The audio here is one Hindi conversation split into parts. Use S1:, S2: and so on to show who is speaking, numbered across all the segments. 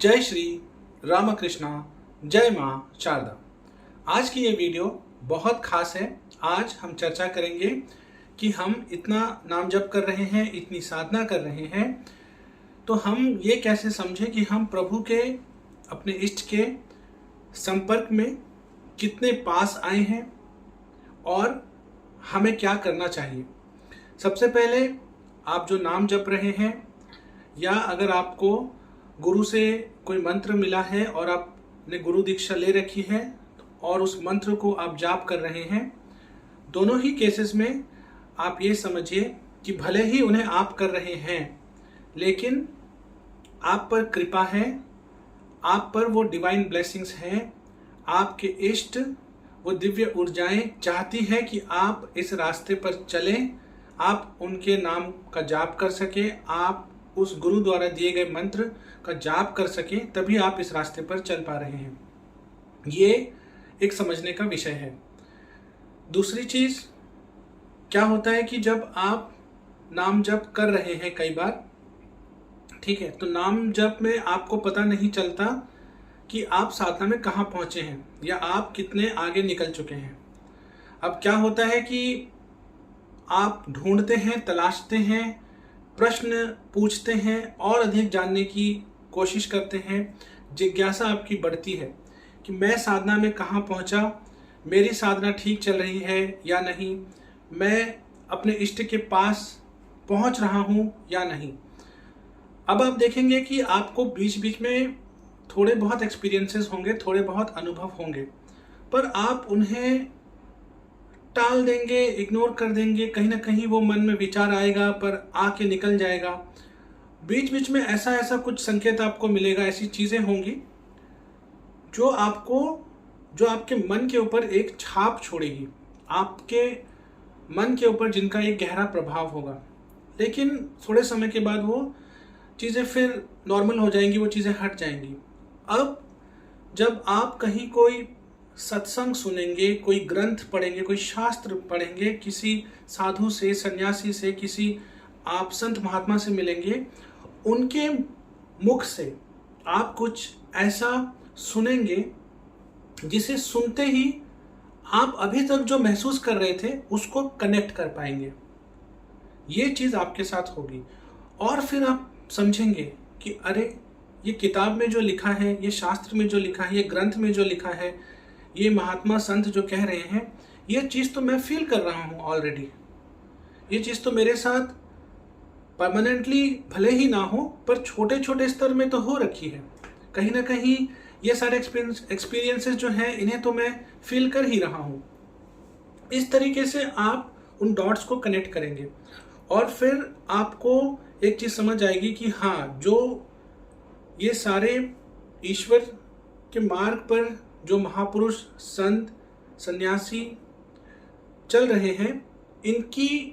S1: जय श्री रामकृष्णा, जय माँ शारदा। आज की ये वीडियो बहुत खास है। आज हम चर्चा करेंगे कि हम इतना नाम जप कर रहे हैं, इतनी साधना कर रहे हैं, तो हम ये कैसे समझें कि हम प्रभु के, अपने इष्ट के संपर्क में कितने पास आए हैं और हमें क्या करना चाहिए। सबसे पहले आप जो नाम जप रहे हैं, या अगर आपको गुरु से कोई मंत्र मिला है और आपने गुरु दीक्षा ले रखी है और उस मंत्र को आप जाप कर रहे हैं, दोनों ही केसेस में आप ये समझिए कि भले ही उन्हें आप कर रहे हैं, लेकिन आप पर कृपा है, आप पर वो डिवाइन ब्लेसिंग्स हैं, आपके इष्ट वो दिव्य ऊर्जाएं चाहती है कि आप इस रास्ते पर चलें, आप उनके नाम का जाप कर सके, आप उस गुरु द्वारा दिए गए मंत्र का जाप कर सके, तभी आप इस रास्ते पर चल पा रहे हैं। ये एक समझने का विषय है। दूसरी चीज क्या होता है कि जब आप नाम जप कर रहे हैं कई बार, ठीक है, तो नाम जप में आपको पता नहीं चलता कि आप साधना में कहाँ पहुंचे हैं या आप कितने आगे निकल चुके हैं। अब क्या होता है कि आप ढूंढते हैं, तलाशते हैं, प्रश्न पूछते हैं और अधिक जानने की कोशिश करते हैं। जिज्ञासा आपकी बढ़ती है कि मैं साधना में कहाँ पहुँचा, मेरी साधना ठीक चल रही है या नहीं, मैं अपने इष्ट के पास पहुँच रहा हूँ या नहीं। अब आप देखेंगे कि आपको बीच बीच में थोड़े बहुत एक्सपीरियंसेस होंगे, थोड़े बहुत अनुभव होंगे, पर आप उन्हें टाल देंगे, इग्नोर कर देंगे। कहीं ना कहीं वो मन में विचार आएगा पर आके निकल जाएगा। बीच बीच में ऐसा कुछ संकेत आपको मिलेगा, ऐसी चीजें होंगी जो आपके मन के ऊपर एक छाप छोड़ेगी, आपके मन के ऊपर जिनका एक गहरा प्रभाव होगा। लेकिन थोड़े समय के बाद वो चीजें फिर नॉर्मल हो जाएंगी, वो चीजें हट जाएंगी। अब जब आप कहीं कोई सत्संग सुनेंगे, कोई ग्रंथ पढ़ेंगे, कोई शास्त्र पढ़ेंगे, किसी साधु से, सन्यासी से, किसी आप संत महात्मा से मिलेंगे, उनके मुख से आप कुछ ऐसा सुनेंगे जिसे सुनते ही आप अभी तक जो महसूस कर रहे थे उसको कनेक्ट कर पाएंगे। ये चीज आपके साथ होगी और फिर आप समझेंगे कि अरे, ये किताब में जो लिखा है, ये शास्त्र में जो लिखा है, ये ग्रंथ में जो लिखा है, ये महात्मा संत जो कह रहे हैं, ये चीज तो मैं फील कर रहा हूं ऑलरेडी। ये चीज तो मेरे साथ परमानेंटली भले ही ना हो, पर छोटे छोटे स्तर में तो हो रखी है। कहीं ना कहीं ये सारे एक्सपीरियंसेस जो हैं, इन्हें तो मैं फील कर ही रहा हूं। इस तरीके से आप उन डॉट्स को कनेक्ट करेंगे और फिर आपको एक चीज समझ आएगी कि हाँ, जो ये सारे ईश्वर के मार्ग पर जो महापुरुष, संत, सन्यासी चल रहे हैं, इनकी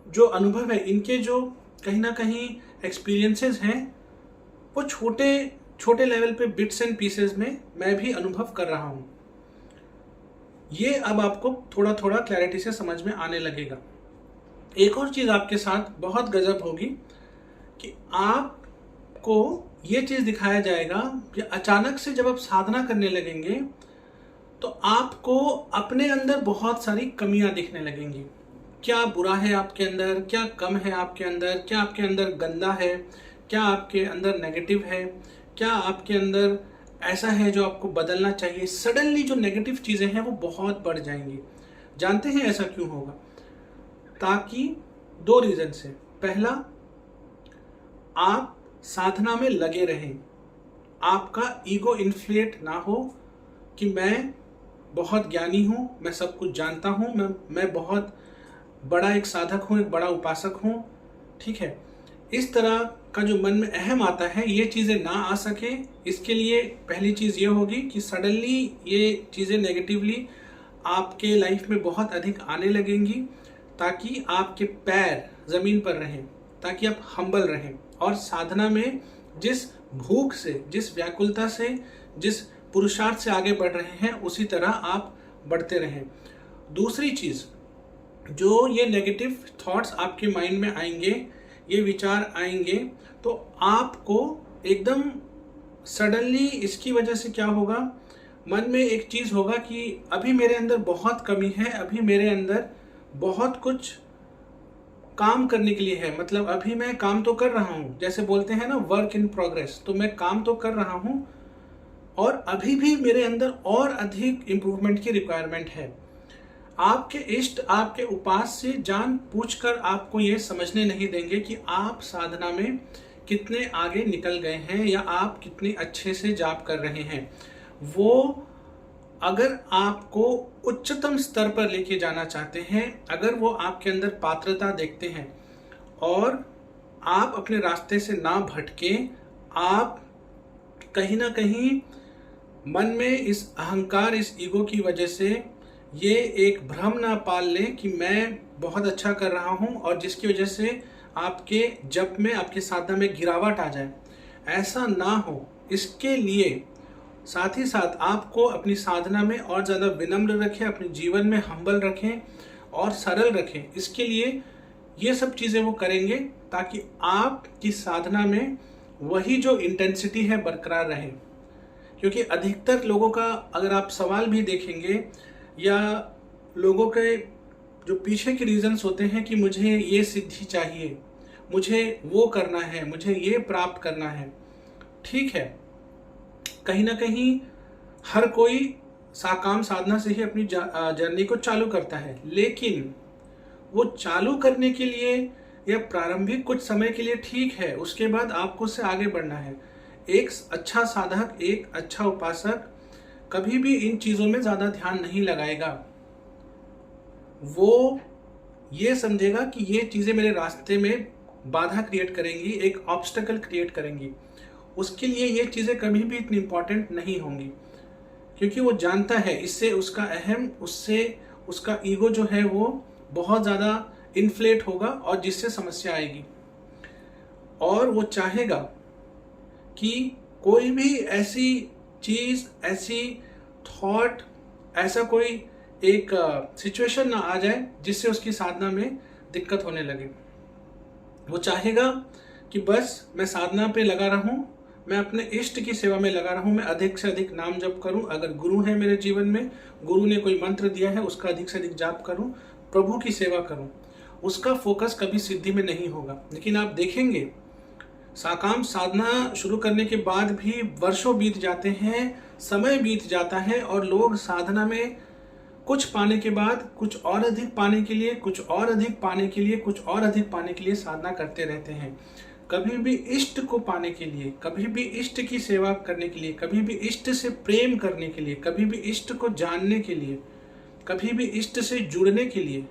S1: जो अनुभव है, इनके जो कहीं ना कहीं एक्सपीरियंसेस हैं, वो छोटे छोटे लेवल पे बिट्स एंड पीसेस में मैं भी अनुभव कर रहा हूं। ये अब आपको थोड़ा थोड़ा क्लैरिटी से समझ में आने लगेगा। एक और चीज आपके साथ बहुत गजब होगी कि आपको ये चीज दिखाया जाएगा कि अचानक से जब आप साधना करने लगेंगे तो आपको अपने अंदर बहुत सारी कमियां दिखने लगेंगी। क्या बुरा है आपके अंदर, क्या कम है आपके अंदर, क्या आपके अंदर गंदा है, क्या आपके अंदर नेगेटिव है, क्या आपके अंदर ऐसा है जो आपको बदलना चाहिए। सडनली जो नेगेटिव चीजें हैं वो बहुत बढ़ जाएंगी। जानते हैं ऐसा क्यों होगा? ताकि दो रीजन से। पहला, आप साधना में लगे रहें, आपका ईगो इन्फ्लेट ना हो कि मैं बहुत ज्ञानी हूं, मैं सब कुछ जानता हूं, मैं बहुत बड़ा एक साधक हूं, एक बड़ा उपासक हूं, ठीक है। इस तरह का जो मन में अहम आता है, ये चीजें ना आ सके, इसके लिए पहली चीज ये होगी कि सडनली ये चीजें नेगेटिवली आपके लाइफ में बहुत अधिक आने लगेंगी, ताकि आपके पैर जमीन पर रहें, ताकि आप हम्बल रहें और साधना में जिस भूख से, जिस व्याकुलता से, जिस पुरुषार्थ से आगे बढ़ रहे हैं, उसी तरह आप बढ़ते रहें। दूसरी चीज, जो ये नेगेटिव थॉट्स आपके माइंड में आएंगे, ये विचार आएंगे, तो आपको एकदम सडनली इसकी वजह से क्या होगा, मन में एक चीज़ होगा कि अभी मेरे अंदर बहुत कमी है, अभी मेरे अंदर बहुत कुछ काम करने के लिए है। मतलब अभी मैं काम तो कर रहा हूँ, जैसे बोलते हैं ना वर्क इन प्रोग्रेस, तो मैं काम तो कर रहा हूँ और अभी भी मेरे अंदर और अधिक इम्प्रूवमेंट की रिक्वायरमेंट है। आपके इष्ट आपके उपास्य जान पूछकर आपको ये समझने नहीं देंगे कि आप साधना में कितने आगे निकल गए हैं या आप कितने अच्छे से जाप कर रहे हैं। वो अगर आपको उच्चतम स्तर पर लेके जाना चाहते हैं, अगर वो आपके अंदर पात्रता देखते हैं और आप अपने रास्ते से ना भटके, आप कहीं ना कहीं मन में इस अहंकार, इस ईगो की वजह से ये एक भ्रम ना पाल लें कि मैं बहुत अच्छा कर रहा हूँ और जिसकी वजह से आपके जप में, आपके साधना में गिरावट आ जाए, ऐसा ना हो। इसके लिए साथ ही साथ आपको अपनी साधना में और ज़्यादा विनम्र रखें, अपने जीवन में हम्बल रखें और सरल रखें। इसके लिए ये सब चीज़ें वो करेंगे ताकि आपकी साधना में वही जो इंटेंसिटी है बरकरार रहे। क्योंकि अधिकतर लोगों का अगर आप सवाल भी देखेंगे या लोगों के जो पीछे के रीजंस होते हैं कि मुझे ये सिद्धि चाहिए, मुझे वो करना है, मुझे ये प्राप्त करना है। ठीक है, कहीं ना कहीं हर कोई साकाम साधना से ही अपनी जर्नी को चालू करता है, लेकिन वो चालू करने के लिए या प्रारंभिक कुछ समय के लिए ठीक है, उसके बाद आपको उससे आगे बढ़ना है। एक अच्छा साधक, एक अच्छा उपासक कभी भी इन चीज़ों में ज़्यादा ध्यान नहीं लगाएगा। वो ये समझेगा कि ये चीज़ें मेरे रास्ते में बाधा क्रिएट करेंगी, एक ऑब्स्टेकल क्रिएट करेंगी। उसके लिए ये चीज़ें कभी भी इतनी इम्पॉर्टेंट नहीं होंगी, क्योंकि वो जानता है इससे उसका अहम, उससे उसका ईगो जो है वो बहुत ज़्यादा इन्फ्लेट होगा और जिससे समस्या आएगी। और वो चाहेगा कि कोई भी ऐसी चीज़, ऐसी थॉट, ऐसा कोई एक सिचुएशन ना आ जाए जिससे उसकी साधना में दिक्कत होने लगे। वो चाहेगा कि बस मैं साधना पे लगा रहूं, मैं अपने इष्ट की सेवा में लगा रहूं, मैं अधिक से अधिक नाम जप करूं। अगर गुरु है मेरे जीवन में, गुरु ने कोई मंत्र दिया है, उसका अधिक से अधिक जाप करूं, प्रभु की सेवा करूं। उसका फोकस कभी सिद्धि में नहीं होगा। लेकिन आप देखेंगे साकाम साधना शुरू करने के बाद भी वर्षों बीत जाते हैं, समय बीत जाता है और लोग साधना में कुछ पाने के बाद कुछ और अधिक पाने के लिए, कुछ और अधिक पाने के लिए, कुछ और अधिक पाने के लिए साधना करते रहते हैं। कभी भी इष्ट को पाने के लिए, कभी भी इष्ट की सेवा करने के लिए, कभी भी इष्ट से प्रेम करने के लिए, कभी भी इष्ट को जानने के लिए, कभी भी इष्ट से जुड़ने के लिए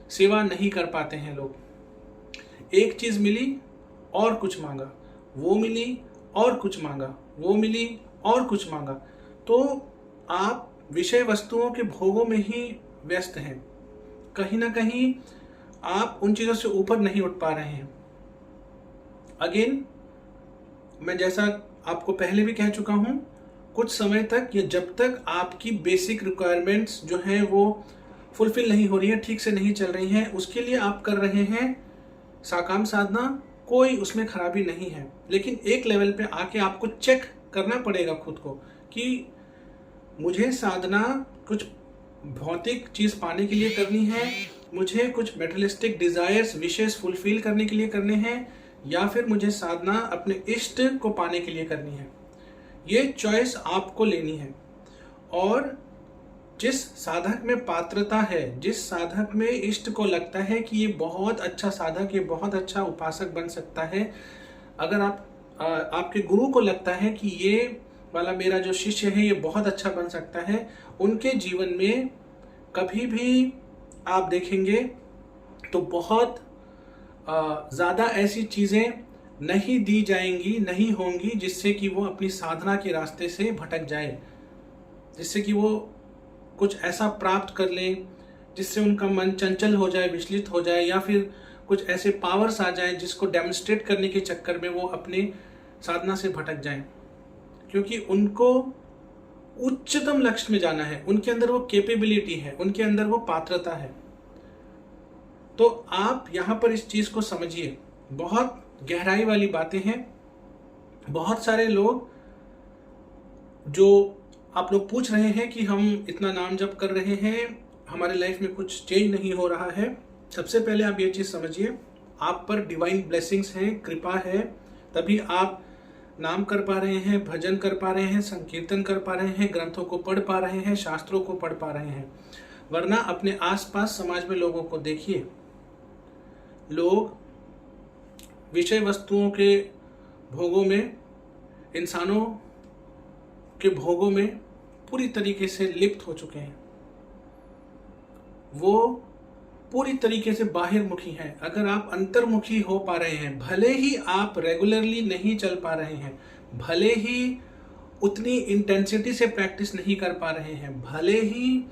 S1: सेवा नहीं कर पाते हैं लोग। एक चीज मिली और कुछ मांगा, वो मिली और कुछ मांगा, वो मिली और कुछ मांगा, तो आप विषय वस्तुओं के भोगों में ही व्यस्त हैं। कहीं ना कहीं आप उन चीज़ों से ऊपर नहीं उठ पा रहे हैं। अगेन, मैं जैसा आपको पहले भी कह चुका हूं, कुछ समय तक या जब तक आपकी बेसिक रिक्वायरमेंट्स जो हैं वो फुलफिल नहीं हो रही है, ठीक से नहीं चल रही हैं, उसके लिए आप कर रहे हैं साकाम साधना, कोई उसमें खराबी नहीं है। लेकिन एक लेवल पे आके आपको चेक करना पड़ेगा खुद को कि मुझे साधना कुछ भौतिक चीज पाने के लिए करनी है, मुझे कुछ मेटेरियलिस्टिक डिजायर्स, विशेष फुलफिल करने के लिए करने हैं, या फिर मुझे साधना अपने इष्ट को पाने के लिए करनी है। ये चॉइस आपको लेनी है। और जिस साधक में पात्रता है, जिस साधक में इष्ट को लगता है कि ये बहुत अच्छा साधक, ये बहुत अच्छा उपासक बन सकता है, अगर आपके गुरु को लगता है कि ये वाला मेरा जो शिष्य है ये बहुत अच्छा बन सकता है, उनके जीवन में कभी भी आप देखेंगे तो बहुत ज़्यादा ऐसी चीज़ें नहीं दी जाएंगी, नहीं होंगी जिससे कि वो अपनी साधना के रास्ते से भटक जाए, जिससे कि वो कुछ ऐसा प्राप्त कर ले जिससे उनका मन चंचल हो जाए, विचलित हो जाए, या फिर कुछ ऐसे पावर्स आ जाए जिसको डेमोन्स्ट्रेट करने के चक्कर में वो अपने साधना से भटक जाएं। क्योंकि उनको उच्चतम लक्ष्य में जाना है, उनके अंदर वो कैपेबिलिटी है, उनके अंदर वो पात्रता है। तो आप यहाँ पर इस चीज को समझिए, बहुत गहराई वाली बातें हैं। बहुत सारे लोग जो आप लोग पूछ रहे हैं कि हम इतना नाम जप कर रहे हैं, हमारे लाइफ में कुछ चेंज नहीं हो रहा है, सबसे पहले आप ये चीज़ समझिए, आप पर डिवाइन ब्लेसिंग्स हैं, कृपा है, तभी आप नाम कर पा रहे हैं, भजन कर पा रहे हैं, संकीर्तन कर पा रहे हैं, ग्रंथों को पढ़ पा रहे हैं, शास्त्रों को पढ़ पा रहे हैं। वरना अपने आसपास समाज में लोगों को देखिए, लोग विषय वस्तुओं के भोगों में, इंसानों के भोगों में पूरी तरीके से लिप्त हो चुके हैं। वो पूरी तरीके से बाहिरमुखी हैं। अगर आप अंतर्मुखी हो पा रहे हैं, भले ही आप रेगुलरली नहीं चल पा रहे हैं, भले ही उतनी इंटेंसिटी से प्रैक्टिस नहीं कर पा रहे हैं, भले ही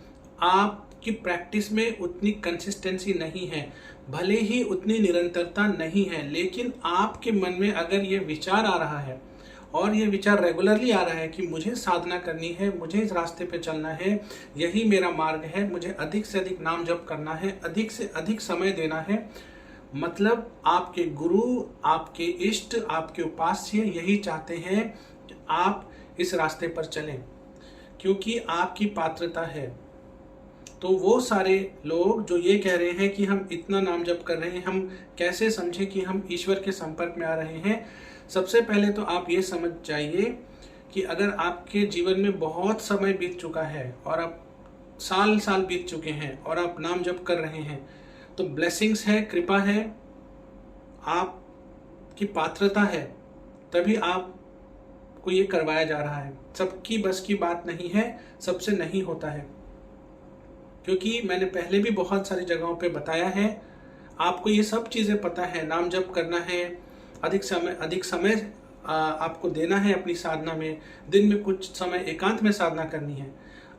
S1: आपकी प्रैक्टिस में उतनी कंसिस्टेंसी नहीं है, भले ही उतनी निरंतरता नहीं है, लेकिन आपके मन में अगर ये विचार आ रहा है और ये विचार रेगुलरली आ रहा है कि मुझे साधना करनी है, मुझे इस रास्ते पे चलना है, यही मेरा मार्ग है, मुझे अधिक से अधिक नाम जप करना है, अधिक से अधिक समय देना है, मतलब आपके गुरु, आपके इष्ट, आपके उपास्य यही चाहते हैं कि आप इस रास्ते पर चलें, क्योंकि आपकी पात्रता है। तो वो सारे लोग जो ये कह रहे हैं कि हम इतना नाम जप कर रहे हैं, हम कैसे समझें कि हम ईश्वर के संपर्क में आ रहे हैं। सबसे पहले तो आप ये समझ जाइए कि अगर आपके जीवन में बहुत समय बीत चुका है और आप साल साल बीत चुके हैं और आप नाम जप कर रहे हैं, तो ब्लेसिंग्स है, कृपा है, आपकी पात्रता है, तभी आपको ये करवाया जा रहा है। सबकी बस की बात नहीं है, सबसे नहीं होता है, क्योंकि मैंने पहले भी बहुत सारी जगहों पे बताया है, आपको ये सब चीज़ें पता है, नाम जप करना है, अधिक समय आपको देना है अपनी साधना में, दिन में कुछ समय एकांत में साधना करनी है।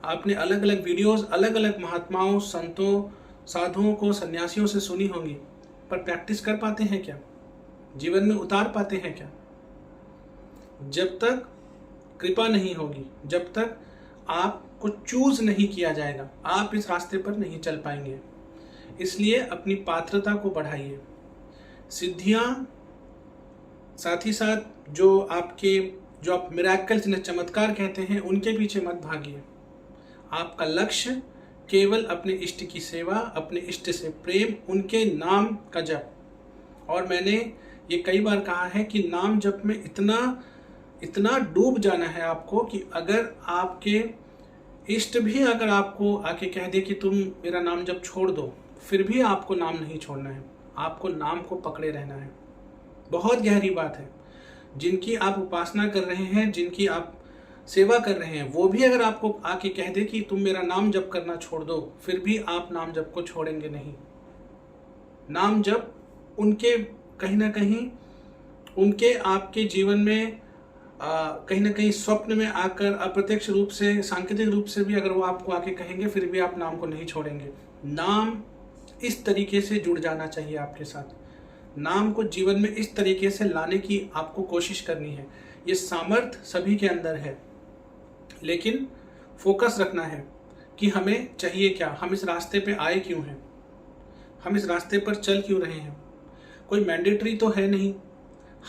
S1: आपने अलग अलग वीडियोस अलग अलग महात्माओं, संतों, साधुओं को, सन्यासियों से सुनी होंगी, पर प्रैक्टिस कर पाते हैं क्या? जीवन में उतार पाते हैं क्या? जब तक कृपा नहीं होगी, जब तक आपको चूज नहीं किया जाएगा, आप इस रास्ते पर नहीं चल पाएंगे। इसलिए अपनी पात्रता को बढ़ाइए। सिद्धियां, साथ ही साथ जो आप मिरेकल्स, जिन्हें चमत्कार कहते हैं, उनके पीछे मत भागिए। आपका लक्ष्य केवल अपने इष्ट की सेवा, अपने इष्ट से प्रेम, उनके नाम का जप। और मैंने ये कई बार कहा है कि नाम जप में इतना डूब जाना है आपको कि अगर आपके इष्ट भी अगर आपको आके कह दे कि तुम मेरा नाम जप छोड़ दो, फिर भी आपको नाम नहीं छोड़ना है, आपको नाम को पकड़े रहना है। बहुत गहरी बात है। जिनकी आप उपासना कर रहे हैं, जिनकी आप सेवा कर रहे हैं, वो भी अगर आपको आके कह दे कि तुम मेरा नाम जप करना छोड़ दो, फिर भी आप नाम जप को छोड़ेंगे नहीं। नाम जप उनके कहीं ना कहीं उनके आपके जीवन में कहीं ना कहीं स्वप्न में आकर, अप्रत्यक्ष रूप से, सांकेतिक रूप से भी अगर वो आपको आके कहेंगे, फिर भी आप नाम को नहीं छोड़ेंगे। नाम इस तरीके से जुड़ जाना चाहिए आपके साथ। नाम को जीवन में इस तरीके से लाने की आपको कोशिश करनी है। ये सामर्थ्य सभी के अंदर है, लेकिन फोकस रखना है कि हमें चाहिए क्या, हम इस रास्ते पे आए क्यों हैं, हम इस रास्ते पर चल क्यों रहे हैं। कोई मैंडेटरी तो है नहीं,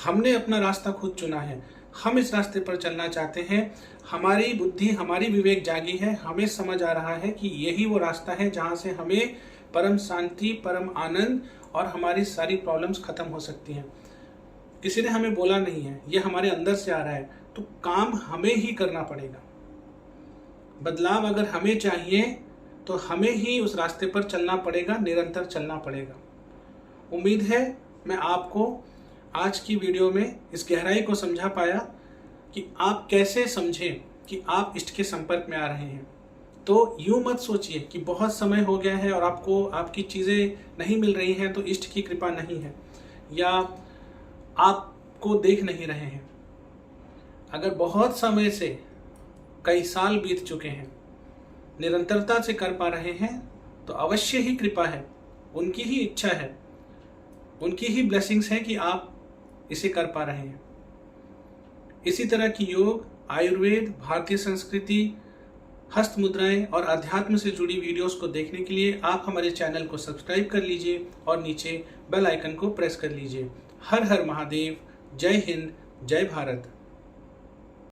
S1: हमने अपना रास्ता खुद चुना है, हम इस रास्ते पर चलना चाहते हैं। हमारी बुद्धि, हमारी विवेक जागी है, हमें समझ आ रहा है कि यही वो रास्ता है जहाँ से हमें परम शांति, परम आनंद और हमारी सारी प्रॉब्लम्स खत्म हो सकती हैं। किसी ने हमें बोला नहीं है, ये हमारे अंदर से आ रहा है, तो काम हमें ही करना पड़ेगा। बदलाव अगर हमें चाहिए तो हमें ही उस रास्ते पर चलना पड़ेगा, निरंतर चलना पड़ेगा। उम्मीद है मैं आपको आज की वीडियो में इस गहराई को समझा पाया कि आप कैसे समझें कि आप इष्ट के संपर्क में आ रहे हैं। तो यूं मत सोचिए कि बहुत समय हो गया है और आपको आपकी चीज़ें नहीं मिल रही हैं तो इष्ट की कृपा नहीं है, या आपको देख नहीं रहे हैं। अगर बहुत समय से, कई साल बीत चुके हैं, निरंतरता से कर पा रहे हैं, तो अवश्य ही कृपा है, उनकी ही इच्छा है, उनकी ही ब्लेसिंग्स है कि आप इसे कर पा रहे हैं। इसी तरह की योग, आयुर्वेद, भारतीय संस्कृति, हस्त मुद्राएं और अध्यात्म से जुड़ी वीडियोस को देखने के लिए आप हमारे चैनल को सब्सक्राइब कर लीजिए और नीचे बेल आइकन को प्रेस कर लीजिए। हर हर महादेव। जय हिंद, जय भारत।